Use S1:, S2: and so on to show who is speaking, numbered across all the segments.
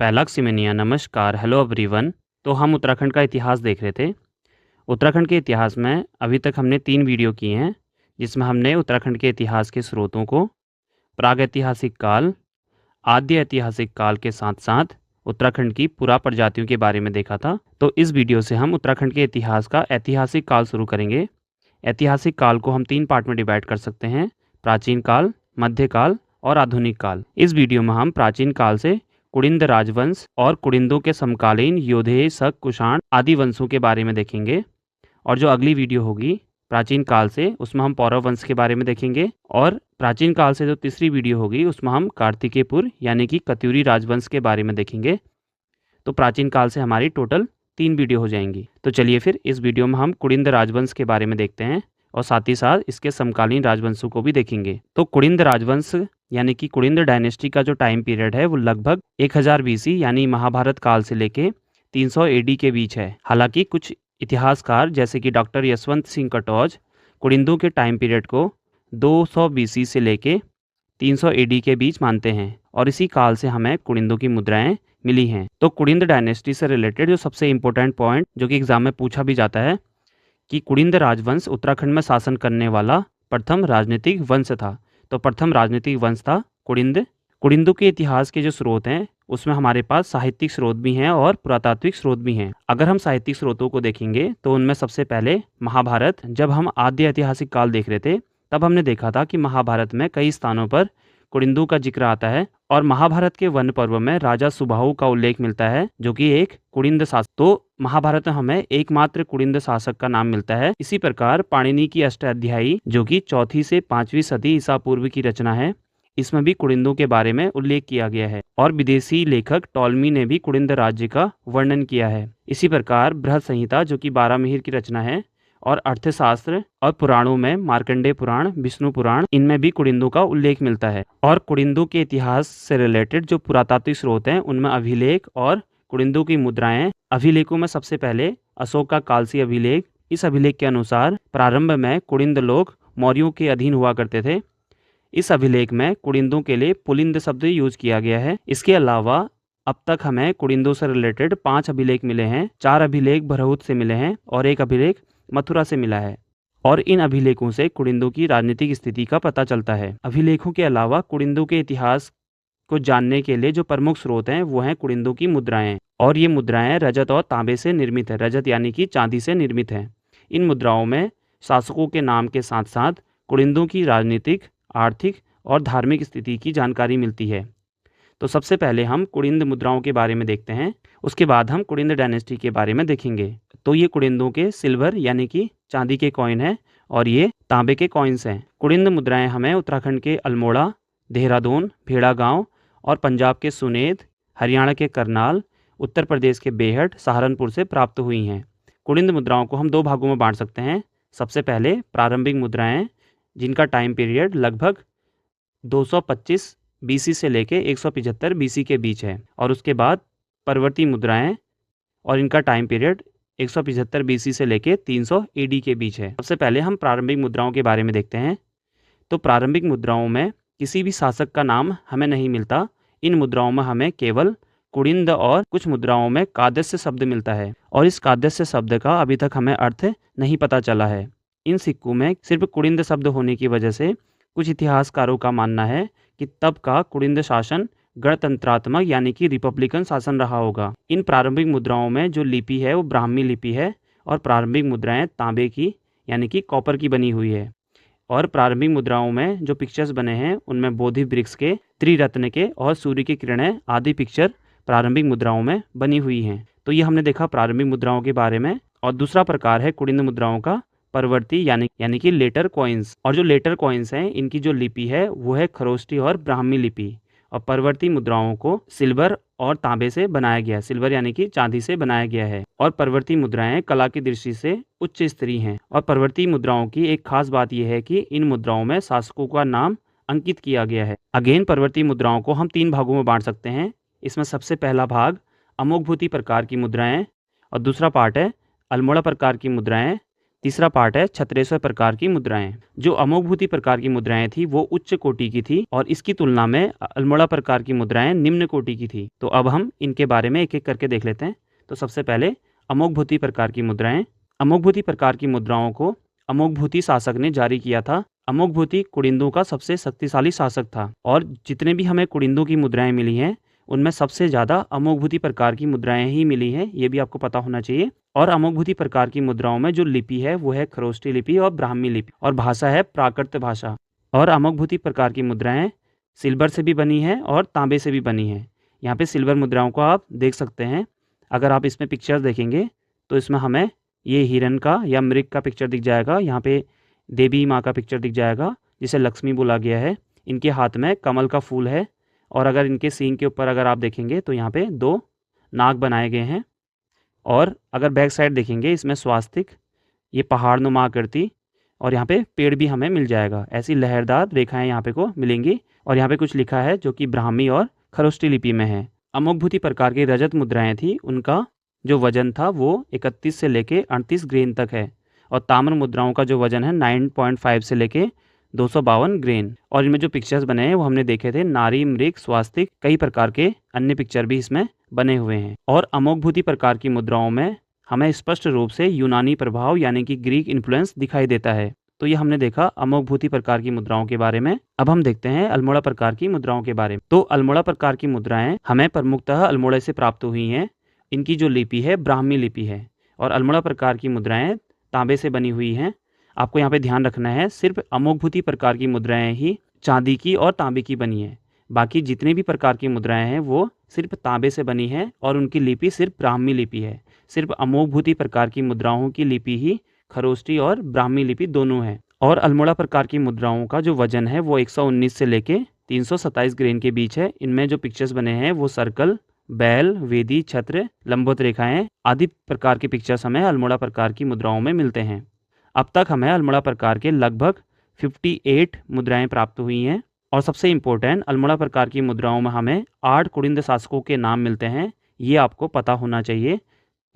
S1: पैलाक सिमेनिया नमस्कार, hello everyone. तो हम उत्तराखंड का इतिहास देख रहे थे। उत्तराखंड के इतिहास में अभी तक हमने 3 वीडियो किए हैं, जिसमें हमने उत्तराखंड के इतिहास के स्रोतों को, प्रागैतिहासिक काल, आद्य ऐतिहासिक काल के साथ-साथ उत्तराखंड की पुरा प्रजातियों के बारे में देखा था। तो इस वीडियो से हम उत्तराखंड के इतिहास का ऐतिहासिक काल शुरू करेंगे। ऐतिहासिक काल को हम 3 पार्ट में डिवाइड कर सकते हैं: प्राचीन काल, मध्यकाल और आधुनिक काल। इस वीडियो में हम प्राचीन काल से कुड़िंद राजवंश और कुड़िंदों के समकालीन योधेय, शक, कुषाण आदि वंशों के बारे में देखेंगे। और जो अगली वीडियो होगी प्राचीन काल से, उसमें हम पौरव वंश के बारे में देखेंगे। और प्राचीन काल से जो तीसरी वीडियो होगी उसमें हम कार्तिकेयपुर यानी कि कत्यूरी राजवंश के बारे में देखेंगे। तो प्राचीन काल से हमारी टोटल 3 वीडियो हो जाएंगी। तो चलिए फिर इस वीडियो में हम कुड़िंद राजवंश के बारे में देखते हैं और साथ ही साथ इसके समकालीन राजवंशों को भी देखेंगे। तो कुड़िंद राजवंश यानी कि कुड़िंद डायनेस्टी का जो टाइम पीरियड है वो लगभग 1000 बीसी यानी महाभारत काल से लेके 300 एडी के बीच है। हालांकि कुछ इतिहासकार जैसे कि डॉक्टर यशवंत सिंह कटौज कुड़िंदों के टाइम पीरियड को 200 बीसी से लेके 300 एडी के बीच मानते हैं और इसी काल से हमें कुड़िंदों की मुद्राएं मिली हैं। तो कुड़िंद डायनेस्टी से रिलेटेड जो सबसे इंपॉर्टेंट पॉइंट जो कि एग्जाम में पूछा भी जाता है कि कुड़िंद राजवंश उत्तराखंड में शासन करने वाला प्रथम राजनीतिक वंश था। तो प्रथम राजनीतिक वंश था कुड़िंद। कुड़िंदों के इतिहास के जो स्रोत हैं उसमें हमारे पास साहित्यिक स्रोत भी हैं और पुरातात्विक स्रोत भी हैं। अगर हम साहित्यिक स्रोतों को देखेंगे तो उनमें सबसे पहले महाभारत। जब हम आद्य ऐतिहासिक काल देख रहे थे तब हमने देखा था कि महाभारत में कई स्थानों पर कुड़िंदों का जिक्र आता है और महाभारत के वन पर्व में राजा सुबाहु का उल्लेख मिलता है जो कि एक कुड़िंद शासक। तो महाभारत में हमें एकमात्र कुड़िंद शासक का नाम मिलता है। इसी प्रकार पाणिनि की अष्टाध्यायी जो कि 4वीं से 5वीं सदी ईसा पूर्व की रचना है, इसमें भी कुड़िंदों के बारे में उल्लेख किया गया है और विदेशी लेखक टॉलमी ने भी कुड़िंद राज्य का वर्णन किया है। इसी प्रकार बृहद संहिता जो कि 12 मिहिर की रचना है और अर्थशास्त्र और पुराणों में मार्कंडेय पुराण, विष्णु पुराण, इनमें भी कुड़िंदों का उल्लेख मिलता है। और कुड़िंदों के इतिहास से रिलेटेड जो पुरातात्विक स्रोत हैं उनमें अभिलेख और कुड़िंदों की मुद्राएं। अभिलेखों में सबसे पहले अशोक का कालसी अभिलेख। इस अभिलेख के अनुसार प्रारंभ में कुड़िंद लोग मौर्यों के अधीन हुआ करते थे। इस अभिलेख में कुड़िंदों के लिए पुलिंद शब्द यूज किया गया है। इसके अलावा अब तक हमें कुड़िंदों से रिलेटेड 5 अभिलेख मिले हैं। 4 अभिलेख भरहुत से मिले हैं और 1 अभिलेख मथुरा से मिला है और इन अभिलेखों से कुड़िंदों की राजनीतिक स्थिति का पता चलता है। अभिलेखों के अलावा कुड़िंदों के इतिहास को जानने के लिए जो प्रमुख स्रोत हैं वो हैं कुड़िंदों की मुद्राएं और ये मुद्राएं रजत और तांबे से निर्मित है। रजत यानी कि चांदी से निर्मित है। इन मुद्राओं में शासकों के नाम के साथ साथ कुड़िंदों की राजनीतिक, आर्थिक और धार्मिक स्थिति की जानकारी मिलती है। तो सबसे पहले हम कुड़िंद मुद्राओं के बारे में देखते हैं, उसके बाद हम कुड़िंद डायनेस्टी के बारे में देखेंगे। तो ये कुड़िंदों के सिल्वर यानी कि चांदी के कॉइन हैं और ये तांबे के कॉइन्स हैं। कुड़िंद मुद्राएं हमें उत्तराखंड के अल्मोड़ा, देहरादून, भेड़ागांव और पंजाब के सुनेद, हरियाणा के करनाल, उत्तर प्रदेश के बेहट, सहारनपुर से प्राप्त हुई हैं। कुड़िंद मुद्राओं को हम 2 भागों में बांट सकते हैं। सबसे पहले प्रारंभिक मुद्राएं जिनका टाइम पीरियड लगभग 225 बीसी से लेके 175 बीसी के बीच है और उसके बाद परवर्ती मुद्राएं और इनका टाइम पीरियड 175 बीसी से लेके 300 एडी के बीच है। सबसे पहले हम प्रारंभिक मुद्राओं के बारे में देखते हैं। तो प्रारंभिक मुद्राओं में किसी भी शासक का नाम हमें नहीं मिलता। इन मुद्राओं में हमें केवल कुड़िंद और कुछ मुद्राओं में कादस्य शब्द मिलता है और इस कादस्य शब्द का अभी तक हमें अर्थ नहीं पता चला है। इन सिक्कों में सिर्फ कुड़िंद शब्द होने की वजह से कुछ इतिहासकारों का मानना है कि तब का कुड़िंद शासन गणतंत्रात्मक यानी कि रिपब्लिकन शासन रहा होगा। इन प्रारंभिक मुद्राओं में जो लिपि है वो ब्राह्मी लिपि है और प्रारंभिक मुद्राएं तांबे की यानी कि कॉपर की बनी हुई है और प्रारंभिक मुद्राओं में जो पिक्चर्स बने हैं उनमें बोधि वृक्ष के, त्रिरत्न के और सूर्य की किरणें आदि पिक्चर प्रारंभिक मुद्राओं में बनी हुई हैं। तो ये हमने देखा प्रारंभिक मुद्राओं के बारे में। और दूसरा प्रकार है कुड़िंद मुद्राओं का परवर्ती यानी कि लेटर कॉइन्स। और जो लेटर कॉइन्स हैं इनकी जो लिपि है वो है खरोष्टी और ब्राह्मी लिपि और परवर्ती मुद्राओं को सिल्वर और तांबे से बनाया गया है। सिल्वर यानी कि चांदी से बनाया गया है और परवर्ती मुद्राएं कला की दृष्टि से उच्च स्तरीय हैं। और परवर्ती मुद्राओं की एक खास बात यह है कि इन मुद्राओं में शासकों का नाम अंकित किया गया है। अगेन परवर्ती मुद्राओं को हम 3 भागों में बांट सकते हैं। इसमें सबसे पहला भाग अमोघभूति प्रकार की मुद्राएं और दूसरा पार्ट है अल्मोड़ा प्रकार की मुद्राएं, तीसरा पार्ट है क्षत्रेश्वर प्रकार की मुद्राएं। जो अमोघभूति प्रकार की मुद्राएं थी वो उच्च कोटि की थी और इसकी तुलना में अल्मोड़ा प्रकार की मुद्राएं निम्न कोटि की थी। तो अब हम इनके बारे में एक एक करके देख लेते हैं। तो सबसे पहले अमोघभूति प्रकार की मुद्राएं। अमोघभूति प्रकार की मुद्राओं को अमोघभूति शासक ने जारी किया था। अमोघभूति कुड़िंदों का सबसे शक्तिशाली शासक था और जितने भी हमें कुड़िंदों की मुद्राएं मिली हैं उनमें सबसे ज़्यादा अमोघभूति प्रकार की मुद्राएं ही मिली हैं, ये भी आपको पता होना चाहिए। और अमोघभूति प्रकार की मुद्राओं में जो लिपि है वो है खरोष्ठी लिपि और ब्राह्मी लिपि और भाषा है प्राकृत भाषा। और अमोघभूति प्रकार की मुद्राएं सिल्वर से भी बनी हैं और तांबे से भी बनी हैं। यहाँ पे सिल्वर मुद्राओं को आप देख सकते हैं। अगर आप इसमें पिक्चर्स देखेंगे तो इसमें हमें ये हिरन का या मृग का पिक्चर दिख जाएगा। यहाँ पे देवी माँ का पिक्चर दिख जाएगा जिसे लक्ष्मी बोला गया है। इनके हाथ में कमल का फूल है और अगर इनके सींग के ऊपर अगर आप देखेंगे तो यहाँ पे 2 नाग बनाए गए हैं। और अगर बैक साइड देखेंगे इसमें स्वास्तिक, ये पहाड़नुमा आकृति और यहाँ पे पेड़ भी हमें मिल जाएगा। ऐसी लहरदार रेखाएं यहाँ पे को मिलेंगी और यहाँ पे कुछ लिखा है जो कि ब्राह्मी और खरोष्ठी लिपि में है। अमोघभूति प्रकार की रजत मुद्राएं थी, उनका जो वजन था वो 31 से लेके 38 ग्रेन तक है और ताम्र मुद्राओं का जो वजन है 9.5 से लेके 252 ग्रेन। और इनमें जो पिक्चर्स बने हैं वो हमने देखे थे, नारी, मृग, स्वास्तिक, कई प्रकार के अन्य पिक्चर भी इसमें बने हुए हैं। और अमोघभूति प्रकार की मुद्राओं में हमें स्पष्ट रूप से यूनानी प्रभाव यानी कि ग्रीक इन्फ्लुएंस दिखाई देता है। तो ये हमने देखा अमोघभूति प्रकार की मुद्राओं के बारे में। अब हम देखते हैं अल्मोड़ा प्रकार की मुद्राओं के बारे में। तो अल्मोड़ा प्रकार की मुद्राएं हमें प्रमुखतः अल्मोड़ा से प्राप्त हुई हैं। इनकी जो लिपि है ब्राह्मी लिपि है और अल्मोड़ा प्रकार की मुद्राएं तांबे से बनी हुई हैं। आपको यहाँ पे ध्यान रखना है, सिर्फ अमोघभूति प्रकार की मुद्राएं ही चांदी की और तांबे की बनी है। बाकी जितने भी प्रकार की मुद्राएं हैं वो सिर्फ तांबे से बनी है और उनकी लिपि सिर्फ ब्राह्मी लिपि है। सिर्फ अमोघभूति प्रकार की मुद्राओं की लिपि ही खरोष्ठी और ब्राह्मी लिपि दोनों है। और अल्मोड़ा प्रकार की मुद्राओं का जो वजन है वो 119 से लेके 327 ग्रेन के बीच है। इनमें जो पिक्चर्स बने हैं वो सर्कल, बैल, वेदी, छत्र, लंबवत रेखाएं आदि प्रकार के पिक्चर्स हमें अल्मोड़ा प्रकार की मुद्राओं में मिलते हैं। अब तक हमें अल्मोड़ा प्रकार के लगभग 58 मुद्राएं प्राप्त हुई हैं और सबसे इम्पोर्टेंट अल्मोड़ा प्रकार की मुद्राओं में हमें 8 कुड़िंद शासकों के नाम मिलते हैं। ये आपको पता होना चाहिए,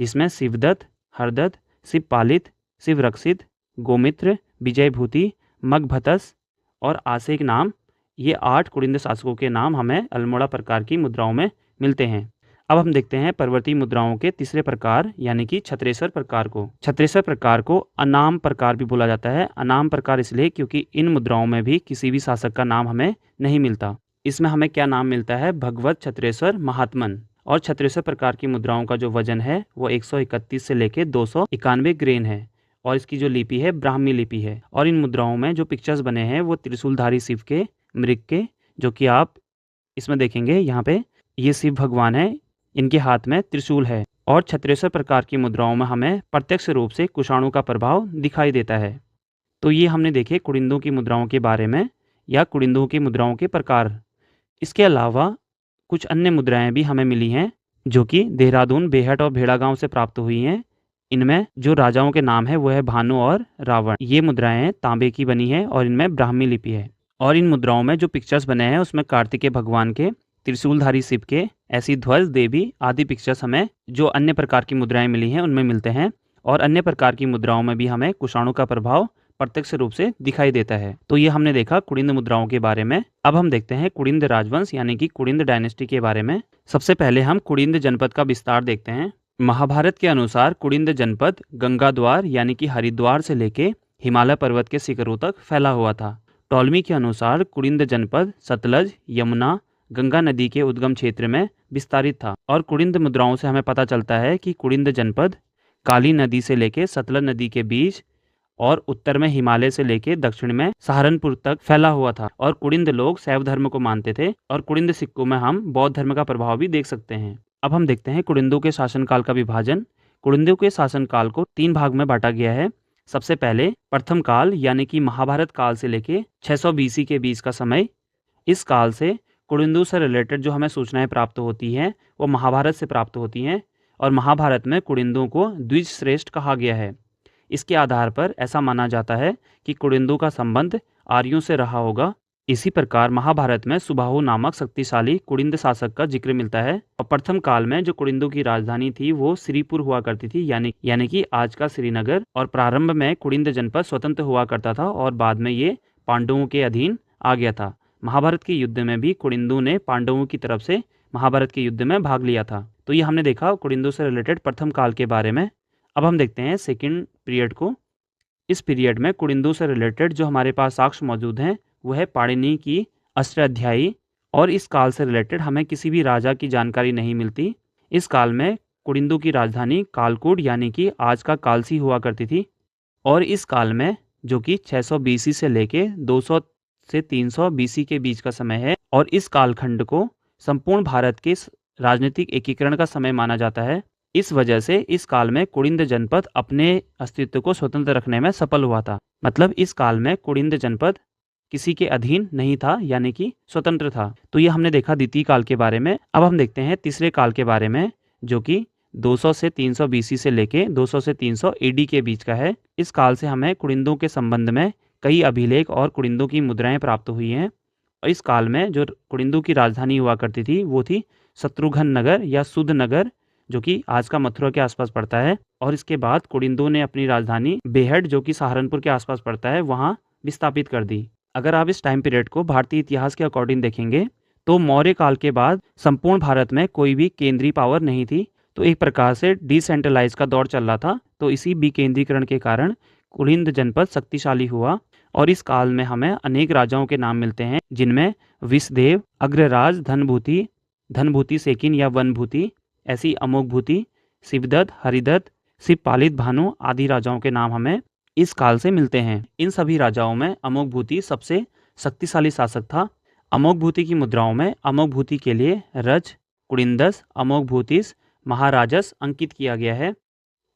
S1: जिसमें शिवदत्त, हरदत्त, शिवपालित, शिवरक्षित, गोमित्र, विजयभूति, मगभतस और आसेक नाम, ये 8 कुड़िंद शासकों के नाम हमें अल्मोड़ा प्रकार की मुद्राओं में मिलते हैं। अब हम देखते हैं परवर्ती मुद्राओं के तीसरे प्रकार यानी कि क्षत्रेश्वर प्रकार को। क्षत्रेश्वर प्रकार को अनाम प्रकार भी बोला जाता है। अनाम प्रकार इसलिए क्योंकि इन मुद्राओं में भी किसी भी शासक का नाम हमें नहीं मिलता। इसमें हमें क्या नाम मिलता है, भगवत क्षत्रेश्वर महात्मन। और क्षत्रेश्वर प्रकार की मुद्राओं का जो वजन है वो 131 से लेके 291 ग्रेन है और इसकी जो लिपि है ब्राह्मी लिपि है। और इन मुद्राओं में जो पिक्चर्स बने हैं वो त्रिशूलधारी शिव के, मृग के, जो कि आप इसमें देखेंगे यहाँ पे ये शिव भगवान है, इनके हाथ में त्रिशूल है। और क्षत्रेश्वर प्रकार की मुद्राओं में हमें प्रत्यक्ष रूप से कुषाणों का प्रभाव दिखाई देता है। तो ये हमने देखे कुड़िंदों की मुद्राओं के बारे में या कुड़िंदों की मुद्राओं के प्रकार। इसके अलावा कुछ अन्य मुद्राएं भी हमें मिली हैं जो कि देहरादून, बेहट और भेड़ागांव से प्राप्त हुई हैं। इनमें जो राजाओं के नाम है वो है भानु और रावण। ये मुद्राएं तांबे की बनी है और इनमें ब्राह्मी लिपि है। और इन मुद्राओं में जो पिक्चर्स बने हैं उसमें कार्तिकेय भगवान के, त्रिशूलधारी शिव के, ऐसी ध्वज, देवी आदि पिक्चर्स हमें जो अन्य प्रकार की मुद्राएं मिली हैं उनमें मिलते हैं। और अन्य प्रकार की मुद्राओं में भी हमें कुषाणों का प्रभाव प्रत्यक्ष रूप से दिखाई देता है। तो ये हमने देखा कुड़िंद मुद्राओं के बारे में। अब हम देखते हैं कुड़िंद राजवंश यानी कि कुड़िंद डायनेस्टी के बारे में। सबसे पहले हम कुड़िंद जनपद का विस्तार देखते हैं। महाभारत के अनुसार कुड़िंद जनपद गंगाद्वार यानी कि हरिद्वार से लेके हिमालय पर्वत के शिखरों तक फैला हुआ था। टॉलमी के अनुसार कुड़िंद जनपद सतलज, यमुना, गंगा नदी के उद्गम क्षेत्र में विस्तारित था। और कुड़िंद मुद्राओं से हमें पता चलता है कि कुड़िंद जनपद काली नदी से लेके सतलज नदी के बीच और उत्तर में हिमालय से लेके दक्षिण में सहारनपुर तक फैला हुआ था। और कुड़िंद लोग शैव धर्म को मानते थे और कुड़िंद सिक्कों में हम बौद्ध धर्म का प्रभाव भी देख सकते हैं। अब हम देखते हैं कुड़िंदों के शासनकाल का विभाजन। कुड़िंदों के शासनकाल को 3 भाग में बांटा गया है। सबसे पहले प्रथम काल यानी कि महाभारत काल से लेके 600 BC के बीच का समय। इस काल से कुड़िंदों से रिलेटेड जो हमें सूचनाएं प्राप्त होती हैं वो महाभारत से प्राप्त होती हैं और महाभारत में कुड़िंदों को द्विज श्रेष्ठ कहा गया है। इसके आधार पर ऐसा माना जाता है कि कुड़िंदों का संबंध आर्यों से रहा होगा इसी प्रकार महाभारत में सुबाहु नामक शक्तिशाली कुड़िंद शासक का जिक्र मिलता है और प्रथम काल में जो कुड़िंदों की राजधानी थी वो श्रीपुर हुआ करती थी, यानी कि आज का श्रीनगर। और प्रारंभ में कुड़िंद जनपद स्वतंत्र हुआ करता था और बाद में ये पांडवों के अधीन आ गया था। महाभारत के युद्ध में भी कुड़िंदों ने पांडवों की तरफ से महाभारत के युद्ध में भाग लिया था। तो ये हमने देखा कुड़िंदों से रिलेटेड प्रथम काल के बारे में। अब हम देखते हैं सेकेंड पीरियड को। इस पीरियड में कुड़िंदों से रिलेटेड जो हमारे पास साक्ष्य मौजूद हैं वह है पाणिनि की अष्टाध्यायी, और इस काल से रिलेटेड हमें किसी भी राजा की जानकारी नहीं मिलती। इस काल में कुड़िंदों की राजधानी कालकूट यानी कि आज का कालसी हुआ करती थी। और इस काल में जो कि 600 बीसी से लेके 200 से 300 बीसी के बीच का समय है, और इस कालखंड को संपूर्ण भारत के राजनीतिक एकीकरण का समय माना जाता है। इस वजह से इस काल में कुड़िंद जनपद अपने अस्तित्व को स्वतंत्र रखने में सफल हुआ था। मतलब इस काल में कुड़िंद जनपद किसी के अधीन नहीं था, यानी कि स्वतंत्र था। तो ये हमने देखा द्वितीय काल के बारे में। अब हम देखते हैं तीसरे काल के बारे में, जो कि 200 से 300 बीसी से लेके 200 से 300 एडी के बीच का है। इस काल से हमें कुड़िंदों के संबंध में कई अभिलेख और कुड़िंदों की मुद्राएं प्राप्त हुई हैं। और इस काल में जो कुड़िंदों की राजधानी हुआ करती थी वो थी शत्रुघ्न नगर या सुध नगर, जो कि आज का मथुरा के आसपास पड़ता है। और इसके बाद कुड़िंदों ने अपनी राजधानी बेहट, जो कि सहारनपुर के आसपास पड़ता है, वहाँ विस्थापित कर दी। अगर आप इस टाइम पीरियड को भारतीय इतिहास के अकॉर्डिंग देखेंगे तो मौर्य काल के बाद संपूर्ण भारत में कोई भी केंद्रीय पावर नहीं थी। तो एक प्रकार से डिसेंट्रलाइज का दौर चल रहा था। तो इसी विकेंद्रीकरण के कारण कुड़िंद जनपद शक्तिशाली हुआ। और इस काल में हमें अनेक राजाओं के नाम मिलते हैं, जिनमें विषदेव, अग्रराज, धनभूति सेकिन या वनभूति, ऐसी अमोघभूति, शिवदत्त, हरिदत्त, शिवपालित भानु आदि राजाओं के नाम हमें इस काल से मिलते हैं। इन सभी राजाओं में अमोघभूति सबसे शक्तिशाली शासक था। अमोघभूति की मुद्राओं में अमोघभूति के लिए रज, कुड़िंदस, अमोघभूतिस, महाराजस अंकित किया गया है।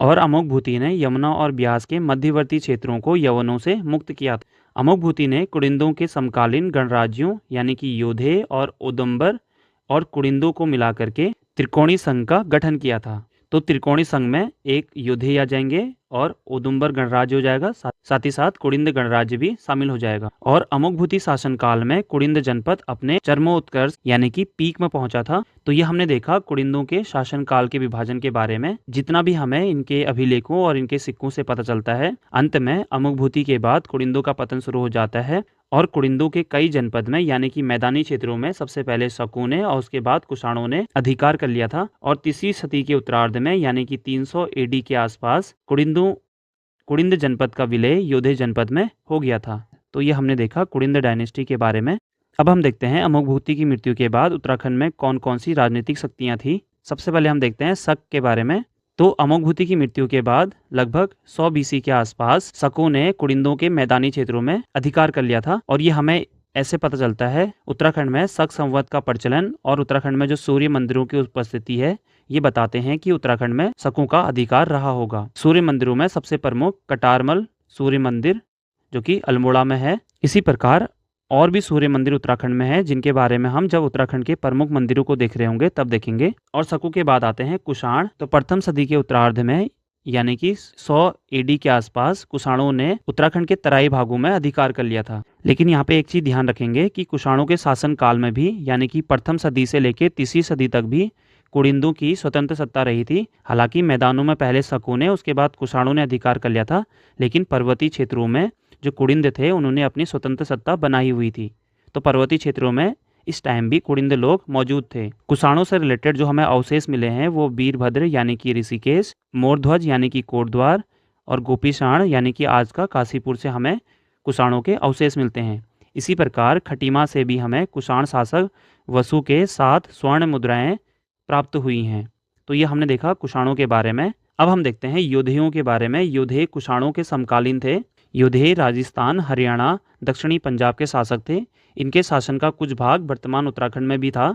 S1: और अमोघभूति ने यमुना और ब्यास के मध्यवर्ती क्षेत्रों को यवनों से मुक्त किया था। अमोघभूति ने कुड़िंदों के समकालीन गणराज्यों यानी कि योधे और उदुम्बर और कुड़िंदों को मिलाकर के त्रिकोणी संघ का गठन किया था। तो त्रिकोणी संघ में एक योधे आ जाएंगे और उदुम्बर गणराज्य हो जाएगा, साथ ही साथ कुड़िंद गणराज्य भी शामिल हो जाएगा। और अमोघभूति शासन काल में कुड़िंद जनपद अपने चरमोत्कर्ष यानी कि पीक में पहुंचा था। तो ये हमने देखा कुड़िंदों के शासन काल के विभाजन के बारे में, जितना भी हमें इनके अभिलेखों और इनके सिक्कों से पता चलता है। अंत में अमोघभूति के बाद कुड़िंदों का पतन शुरू हो जाता है और कुड़िंदों के कई जनपद में यानी कि मैदानी क्षेत्रों में सबसे पहले शकों ने और उसके बाद कुषाणों ने अधिकार कर लिया था। और तीसरी सदी के उत्तरार्ध में यानी कि 300 एडी के आसपास कुड़िंद जनपद का विलय योधे जनपद में हो गया था। तो ये हमने देखा कुड़िंद डायनेस्टी के बारे में। अब हम देखते हैं अमोघभूति की मृत्यु के बाद उत्तराखंड में कौन कौन सी राजनीतिक शक्तियां थी। सबसे पहले हम देखते हैं शक के बारे में। तो अमोघभूति की मृत्यु के बाद लगभग 100 बीसी के आसपास शकों ने कुड़िंदों के मैदानी क्षेत्रों में अधिकार कर लिया था। और ये हमें ऐसे पता चलता है उत्तराखंड में शक संवत का प्रचलन और उत्तराखंड में जो सूर्य मंदिरों की उपस्थिति है ये बताते हैं कि उत्तराखंड में शकों का अधिकार रहा होगा। सूर्य मंदिरों में सबसे प्रमुख कटारमल सूर्य मंदिर जो कि अल्मोड़ा में है। इसी प्रकार और भी सूर्य मंदिर उत्तराखंड में है, जिनके बारे में हम जब उत्तराखंड के प्रमुख मंदिरों को देख रहे होंगे तब देखेंगे। और शकों के बाद आते हैं कुषाण। तो प्रथम सदी के उत्तरार्ध में यानी कि 100 एडी के आसपास कुषाणों ने उत्तराखंड के तराई भागों में अधिकार कर लिया था। लेकिन यहाँ पे एक चीज ध्यान रखेंगे कि कुषाणों के शासन काल में भी यानी कि प्रथम सदी से लेकर तीसरी सदी तक भी कुड़िंदों की स्वतंत्र सत्ता रही थी। हालांकि मैदानों में पहले शकों ने, उसके बाद कुषाणों ने अधिकार कर लिया था, लेकिन पर्वतीय क्षेत्रों में जो कुड़िंद थे उन्होंने अपनी स्वतंत्र सत्ता बनाई हुई थी। तो पर्वतीय क्षेत्रों में इस टाइम भी कुड़िंद लोग मौजूद थे। कुषाणों से रिलेटेड जो हमें अवशेष मिले हैं वो वीरभद्र यानी कि ऋषिकेश, मोरध्वज यानी कि कोटद्वार और गोपीषाण यानी कि आज का काशीपुर से हमें कुषाणों के अवशेष मिलते हैं। इसी प्रकार खटीमा से भी हमें कुषाण शासक वसु के 7 स्वर्ण मुद्राएं प्राप्त हुई हैं। तो ये हमने देखा कुषाणों के बारे में। अब हम देखते हैं योधेयों के बारे में। योधे कुषाणों के समकालीन थे। योधे राजस्थान, हरियाणा, दक्षिणी पंजाब के शासक थे। इनके शासन का कुछ भाग वर्तमान उत्तराखंड में भी था।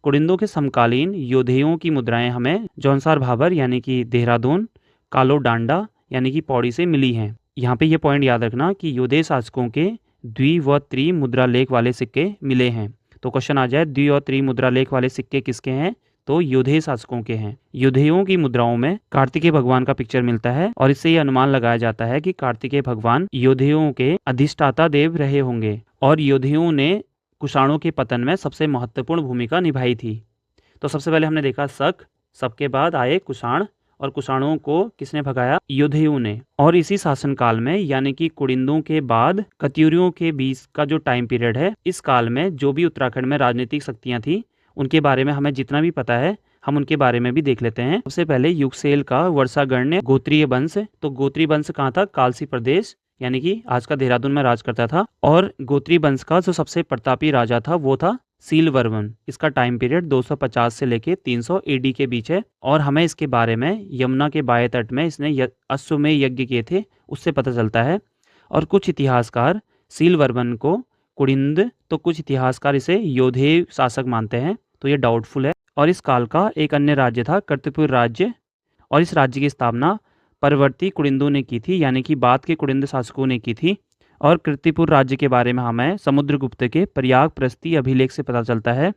S1: कुड़िंदों के समकालीन योधेयों की मुद्राएं हमें जौनसार भाबर यानी कि देहरादून, कालो डांडा यानी कि पौड़ी से मिली हैं। यहाँ पे ये पॉइंट याद रखना कि योधे शासकों के द्वि व त्रि मुद्रा लेख वाले सिक्के मिले हैं। तो क्वेश्चन आ जाए द्वि और त्रि मुद्रा लेख वाले सिक्के किसके हैं, तो योधे शासकों के हैं। योधेयों की मुद्राओं में कार्तिकेय भगवान का पिक्चर मिलता है और इससे ये अनुमान लगाया जाता है कि कार्तिकेय भगवान योधेयों के अधिष्ठाता देव रहे होंगे। और योधियों ने कुषाणों के पतन में सबसे महत्वपूर्ण भूमिका निभाई थी। तो सबसे पहले हमने देखा शक, सबके बाद आए कुषाण, और कुषाणों को किसने भगाया? योधियों ने। और इसी शासनकाल में यानी कि कुड़िंदों के बाद कत्यूरियों के बीच का जो टाइम पीरियड है, इस काल में जो भी उत्तराखंड में राजनीतिक शक्तियां थी उनके बारे में हमें जितना भी पता है हम उनके बारे में भी देख लेते हैं। सबसे पहले युगसेल का वर्षागण्य गोत्रीय वंश, तो गोत्रीय वंश कहाँ था? कालसी प्रदेश यानी कि आज का देहरादून में राज करता था। और गोत्रीय वंश का जो सबसे प्रतापी राजा था वो था सीलवर्मन। इसका टाइम पीरियड 250 से लेके 300 एडी के बीच है। और हमें इसके बारे में यमुना के बाएं तट में इसने अश्वमेध यज्ञ किए थे उससे पता चलता है। और कुछ इतिहासकार सीलवर्मन को कुड़िंद, तो कुछ इतिहासकार इसे योधेय शासक मानते हैं, तो ये डाउटफुल है। और इस काल का एक अन्य राज्य था कीर्तिपुर राज्य, और इस राज्य की स्थापना परवर्ती कुड़िंदों ने की थी, यानी कि बाद के कुड़िंद शासकों ने की थी। और कीर्तिपुर राज्य के बारे में हमें समुद्रगुप्त के प्रयाग प्रस्ती अभिलेख से पता चलता है।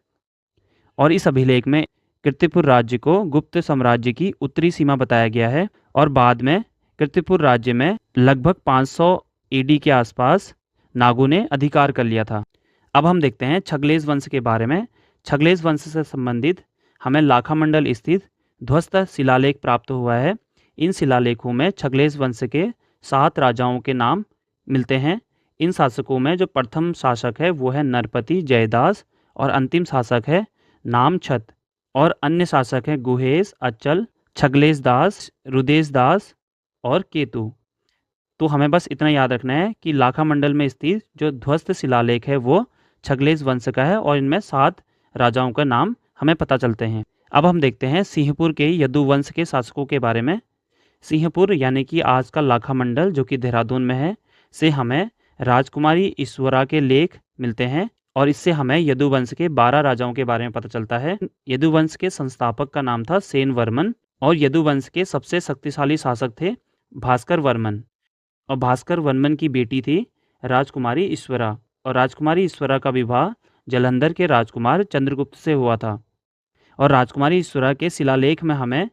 S1: और इस अभिलेख में कीर्तिपुर राज्य को गुप्त साम्राज्य की उत्तरी सीमा बताया गया है। और बाद में कीर्तिपुर राज्य में लगभग 500 एडी के आसपास नागों ने अधिकार कर लिया था। अब हम देखते हैं छगलेश वंश के बारे में। छगलेश वंश से संबंधित हमें लाखामंडल स्थित ध्वस्त शिलालेख प्राप्त हुआ है। इन शिलालेखों में छगलेश वंश के 7 राजाओं के नाम मिलते हैं। इन शासकों में जो प्रथम शासक है वो है नरपति जयदास, और अंतिम शासक है नामछत, और अन्य शासक है गुहेश, अचल, छगलेश दास, रुदेश दास और केतु। तो हमें बस इतना याद रखना है कि लाखामंडल में स्थित जो ध्वस्त शिलालेख है वो छगलेश वंश का है, और इनमें 7 राजाओं का नाम हमें पता चलते हैं। अब हम देखते हैं सिंहपुर के यदुवंश के शासकों के बारे में। सिंहपुर यानी कि आज का लाखामंडल जो कि देहरादून में है, से हमें राजकुमारी ईश्वरा के लेख मिलते हैं, और इससे हमें यदुवंश के 12 राजाओं के बारे में पता चलता है। यदुवंश के संस्थापक का नाम था सेनवर्मन, और यदुवंश के सबसे शक्तिशाली शासक थे भास्कर वर्मन, और भास्कर वर्मन की बेटी थी राजकुमारी ईश्वरा, और राजकुमारी ईश्वरा का विवाह जालंधर के राजकुमार चंद्रगुप्त से हुआ था। और राजकुमारी ईश्वरा के शिलालेख में हमें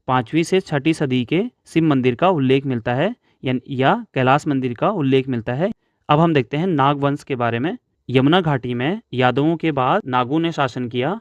S1: 5वीं से 6ठी सदी के शिव मंदिर का उल्लेख मिलता है, या कैलाश मंदिर का उल्लेख मिलता है। अब हम देखते हैं नाग वंश के बारे में। यमुना घाटी में यादवों के बाद नागों ने शासन किया,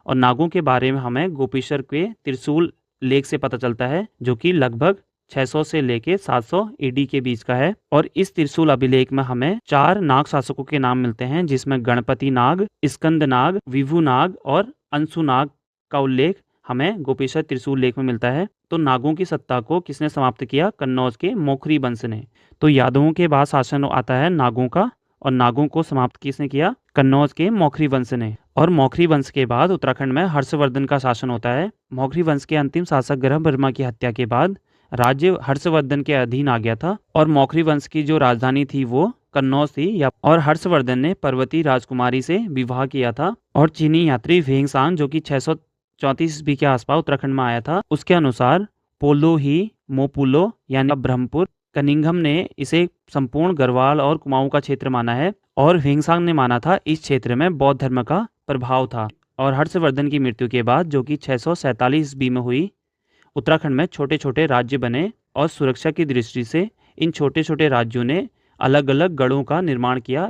S1: और नागों के बारे में हमें गोपेश्वर के त्रिशूल लेख से पता चलता है, जो कि लगभग 600 से लेके 700 एडी के बीच का है। और इस त्रिशूल अभिलेख में हमें 4 नाग शासकों के नाम मिलते हैं, जिसमें गणपति नाग, स्कंद नाग, विभु नाग और अंशु नाग का उल्लेख हमें गोपेश्वर त्रिशूल लेख में मिलता है। तो नागों की सत्ता को किसने समाप्त किया? कन्नौज के मोखरी वंश ने। तो यादवों के बाद शासन आता है नागों का, और नागों को समाप्त किसने किया? कन्नौज के मोखरी वंश ने। और मोखरी वंश के बाद उत्तराखंड में हर्षवर्धन का शासन होता है। मोखरी वंश के अंतिम शासक ग्रह वर्मा की हत्या के बाद राज्य हर्षवर्धन के अधीन आ गया था, और मोखरी वंश की जो राजधानी थी वो कन्नौज थी। और हर्षवर्धन ने पर्वती राजकुमारी से विवाह किया था। और चीनी यात्री वेंगसांग जो कि 634 ईस्वी के आसपास उत्तराखंड में आया था, उसके अनुसार पोलो ही मोपुलो यानी ब्रह्मपुर कनिंघम ने इसे संपूर्ण गढ़वाल और कुमाऊं का क्षेत्र माना है। और वेंगसांग ने माना था इस क्षेत्र में बौद्ध धर्म का प्रभाव था। और हर्षवर्धन की मृत्यु के बाद जो कि 647 ईस्वी में हुई, उत्तराखंड में छोटे छोटे राज्य बने, और सुरक्षा की दृष्टि से इन छोटे छोटे राज्यों ने अलग अलग गढ़ों का निर्माण किया।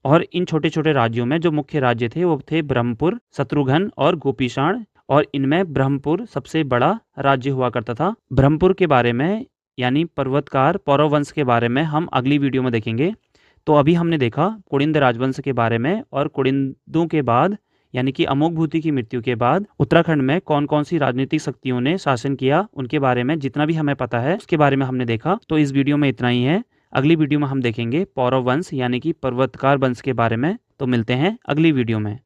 S1: और इन छोटे छोटे राज्यों में जो मुख्य राज्य थे वो थे ब्रह्मपुर, शत्रुघ्न और गोपीषाण, और इनमें ब्रह्मपुर सबसे बड़ा राज्य हुआ करता था। ब्रह्मपुर के बारे में यानी पर्वतकार पौरव वंश के बारे में हम अगली वीडियो में देखेंगे। तो अभी हमने देखा कुड़िंद राजवंश के बारे में, और कुड़िंदों के बाद यानी कि अमोघभूति की मृत्यु के बाद उत्तराखंड में कौन कौन सी राजनीतिक शक्तियों ने शासन किया उनके बारे में जितना भी हमें पता है उसके बारे में हमने देखा। तो इस वीडियो में इतना ही है। अगली वीडियो में हम देखेंगे पौरव वंश यानी कि पर्वतकार वंश के बारे में। तो मिलते हैं अगली वीडियो में।